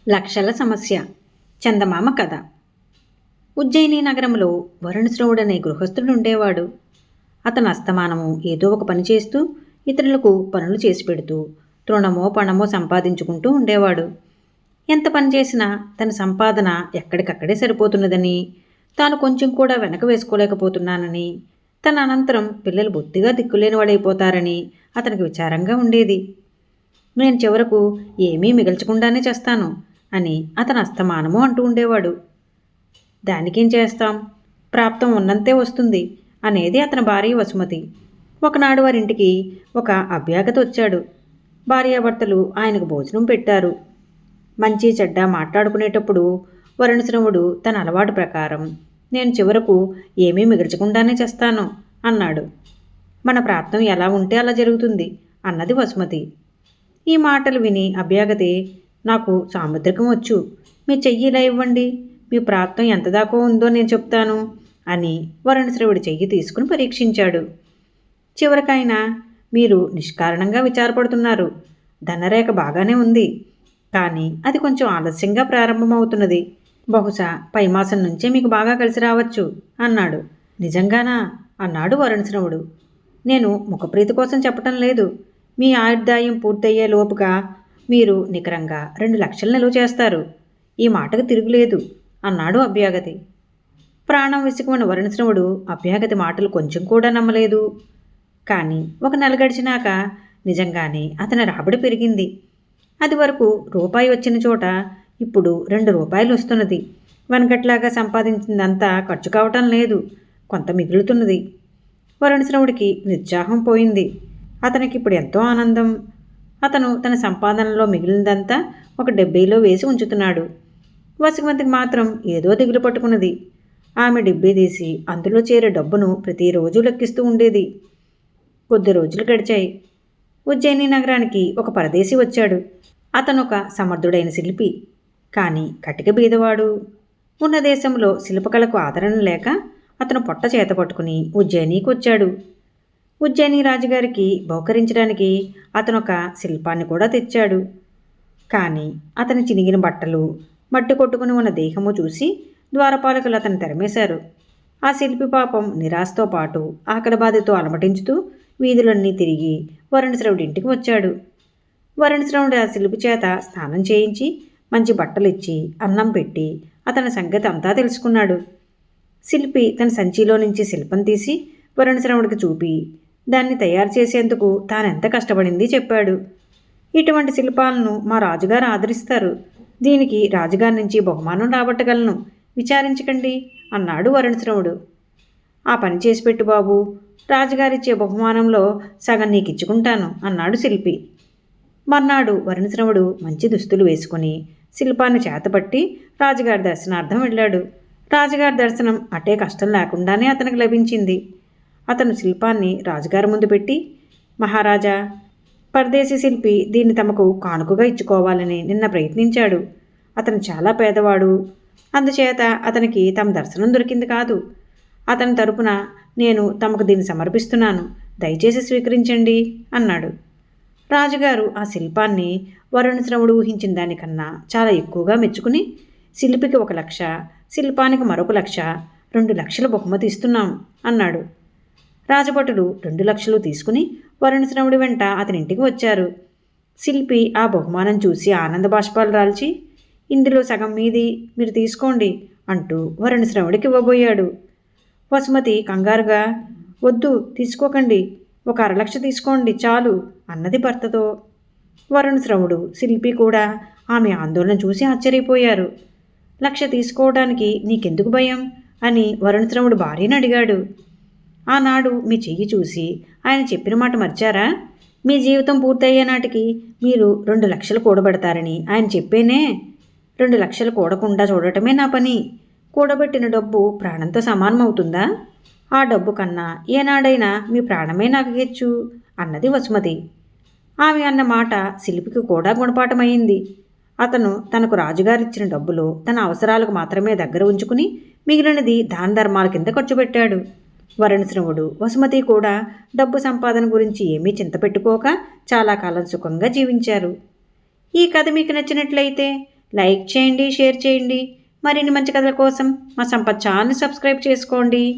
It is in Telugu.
లక్షల సమస్య. చందమామ కథ. ఉజ్జయిని నగరంలో వరుణశ్రవుడనే గృహస్థుడుండేవాడు. అతను అస్తమానము ఏదో ఒక పని చేస్తూ ఇతరులకు పనులు చేసి పెడుతూ తృణమో పణమో సంపాదించుకుంటూ ఉండేవాడు. ఎంత పని చేసినా తన సంపాదన ఎక్కడికక్కడే సరిపోతున్నదని, తాను కొంచెం కూడా వెనక వేసుకోలేకపోతున్నానని, తన అనంతరం పిల్లలు బొత్తిగా దిక్కులేనివాడైపోతారని అతనికి విచారంగా ఉండేది. నేను చివరకు ఏమీ మిగల్చకుండానే చేస్తాను అని అతను అస్తమానము అంటూ ఉండేవాడు. దానికేం చేస్తాం, ప్రాప్తం ఉన్నంతే వస్తుంది అనేది అతని భార్య వసుమతి. ఒకనాడు వారింటికి ఒక అభ్యాగత వచ్చాడు. భార్యాభర్తలు ఆయనకు భోజనం పెట్టారు. మంచి చెడ్డ మాట్లాడుకునేటప్పుడు వరుణశ్రవుడు తన అలవాటు ప్రకారం నేను చివరకు ఏమీ మిగల్చకుండానే చేస్తాను అన్నాడు. మన ప్రాప్తం ఎలా ఉంటే అలా జరుగుతుంది అన్నది వసుమతి. ఈ మాటలు విని అభ్యాగతి, నాకు సాముద్రికం వచ్చు, మీ చెయ్యి ఇలా ఇవ్వండి, మీ ప్రాప్తం ఎంత దాకా ఉందో నేను చెప్తాను అని వరుణశ్రవుడి చెయ్యి తీసుకుని పరీక్షించాడు. చివరికైనా, మీరు నిష్కారణంగా విచారపడుతున్నారు, ధనరేఖ బాగానే ఉంది, కానీ అది కొంచెం ఆలస్యంగా ప్రారంభమవుతున్నది, బహుశా పై మాసం నుంచే మీకు బాగా కలిసి రావచ్చు అన్నాడు. నిజంగానా అన్నాడు వరుణశ్రవుడు. నేను ముఖప్రీతి కోసం చెప్పటం లేదు, మీ ఆయుర్దాయం పూర్తయ్యే లోపుగా మీరు నికరంగా 2 లక్షలు నిలువ చేస్తారు, ఈ మాటకు తిరుగులేదు అన్నాడు అభ్యాగతి. ప్రాణం విసుకున్న వరుణశ్రవుడు అభ్యాగతి మాటలు కొంచెం కూడా నమ్మలేదు. కానీ 1 నెల గడిచినాక నిజంగానే అతని రాబడి పెరిగింది. అది వరకు రూపాయి వచ్చిన చోట ఇప్పుడు 2 రూపాయలు వస్తున్నది. వనగట్లాగా సంపాదించిందంతా ఖర్చు కావటం లేదు, కొంత మిగులుతున్నది. వరుణశ్రవుడికి నిరుత్సాహం పోయింది. అతనికి ఇప్పుడు ఎంతో ఆనందం. అతను తన సంపాదనలో మిగిలినదంతా ఒక డెబ్బీలో వేసి ఉంచుతున్నాడు. వసుమతికి మాత్రం ఏదో దిగులు పట్టుకున్నది. ఆమె డిబ్బీ తీసి అందులో చేరే డబ్బును ప్రతిరోజు లెక్కిస్తూ ఉండేది. కొద్ది రోజులు గడిచాయి. ఉజ్జయిని నగరానికి ఒక పరదేశి వచ్చాడు. అతను ఒక సమర్థుడైన శిల్పి, కానీ కటిక బీదవాడు. ఉన్న దేశంలో శిల్పకళకు ఆదరణ లేక అతను పొట్ట చేత పట్టుకుని ఉజ్జయినికి వచ్చాడు. ఉజ్జయిని రాజుగారికి బహుకరించడానికి అతను ఒక శిల్పాన్ని కూడా తెచ్చాడు. కానీ అతని చినిగిన బట్టలు, మట్టి కొట్టుకుని ఉన్న దేహము చూసి ద్వారపాలకులు అతను తెరమేశారు. ఆ శిల్పి పాపం నిరాశతో పాటు ఆకలి బాధతో అలమటించుతూ వీధులన్నీ తిరిగి వరుణశ్రవుడి ఇంటికి వచ్చాడు. వరుణశ్రవుడు ఆ శిల్పి చేత స్నానం చేయించి మంచి బట్టలు ఇచ్చి అన్నం పెట్టి అతని సంగతి అంతా తెలుసుకున్నాడు. శిల్పి తన సంచిలో నుంచి శిల్పం తీసి వరుణశ్రవుడికి చూపి దాన్ని తయారు చేసేందుకు తానెంత కష్టపడింది చెప్పాడు. ఇటువంటి శిల్పాలను మా రాజుగారు ఆదరిస్తారు, దీనికి రాజుగారి నుంచి బహుమానం రాబట్టగలను, విచారించకండి అన్నాడు వరుణశ్రవుడు. ఆ పని చేసి పెట్టు బాబు, రాజుగారిచ్చే బహుమానంలో సగం నీకు ఇచ్చుకుంటాను అన్నాడు శిల్పి. మర్నాడు వరుణశ్రవుడు మంచి దుస్తులు వేసుకుని శిల్పాన్ని చేతపట్టి రాజుగారి దర్శనార్థం వెళ్ళాడు. రాజుగారి దర్శనం అటే కష్టం లేకుండానే అతనికి లభించింది. అతను శిల్పాన్ని రాజుగారి ముందు పెట్టి, మహారాజా, పరదేశీ శిల్పి దీన్ని తమకు కానుకగా ఇచ్చుకోవాలని నిన్న ప్రయత్నించాడు. అతను చాలా పేదవాడు, అందుచేత అతనికి తమ దర్శనం దొరికింది కాదు. అతని తరపున నేను తమకు దీన్ని సమర్పిస్తున్నాను, దయచేసి స్వీకరించండి అన్నాడు. రాజుగారు ఆ శిల్పాన్ని వరుణశ్రవుడు ఊహించిన దానికన్నా చాలా ఎక్కువగా మెచ్చుకుని, శిల్పికి 1 లక్ష, శిల్పానికి మరొక 1 లక్ష, 2 లక్షల బహుమతి ఇస్తున్నాం అన్నాడు. రాజభటులు 2 లక్షలు తీసుకుని వరుణశ్రవుడి వెంట అతని ఇంటికి వచ్చారు. శిల్పి ఆ బహుమానం చూసి ఆనంద బాష్పాలు రాల్చి, ఇందులో సగం మీది, మీరు తీసుకోండి అంటూ వరుణశ్రవుడికి ఇవ్వబోయాడు. వసుమతి కంగారుగా, వద్దు, తీసుకోకండి, 1/2 లక్ష తీసుకోండి చాలు అన్నది భర్తతో. వరుణశ్రవుడు, శిల్పి కూడా ఆమె ఆందోళన చూసి ఆశ్చర్యపోయారు. 1 లక్ష తీసుకోవడానికి నీకెందుకు భయం అని వరుణశ్రవుడు భార్యను అడిగాడు. ఆనాడు మీ చెయ్యి చూసి ఆయన చెప్పిన మాట మర్చారా? మీ జీవితం పూర్తయ్యే నాటికి మీరు 2 లక్షలు కూడబెడతారని ఆయన చెప్పేనే. 2 లక్షలు కూడకుండా చూడటమే నా పని. కూడబెట్టిన డబ్బు ప్రాణంతో సమానమవుతుందా? ఆ డబ్బు కన్నా ఏనాడైనా మీ ప్రాణమే నాకు హెచ్చు అన్నది వసుమతి. ఆమె అన్న మాట శిల్పికి కూడా గుణపాఠమైంది. అతను తనకు రాజుగారిచ్చిన డబ్బులో తన అవసరాలకు మాత్రమే దగ్గర ఉంచుకుని మిగిలినది దాన ధర్మాల కింద ఖర్చు పెట్టాడు. వరుణశ్రవుడు, వసుమతి కూడా డబ్బు సంపాదన గురించి ఏమీ చింత పెట్టుకోక చాలా కాలం సుఖంగా జీవించారు. ఈ కథ మీకు నచ్చినట్లయితే లైక్ చేయండి, షేర్ చేయండి. మరిన్ని మంచి కథల కోసం మా సంపత్ ఛానల్ని సబ్స్క్రైబ్ చేసుకోండి.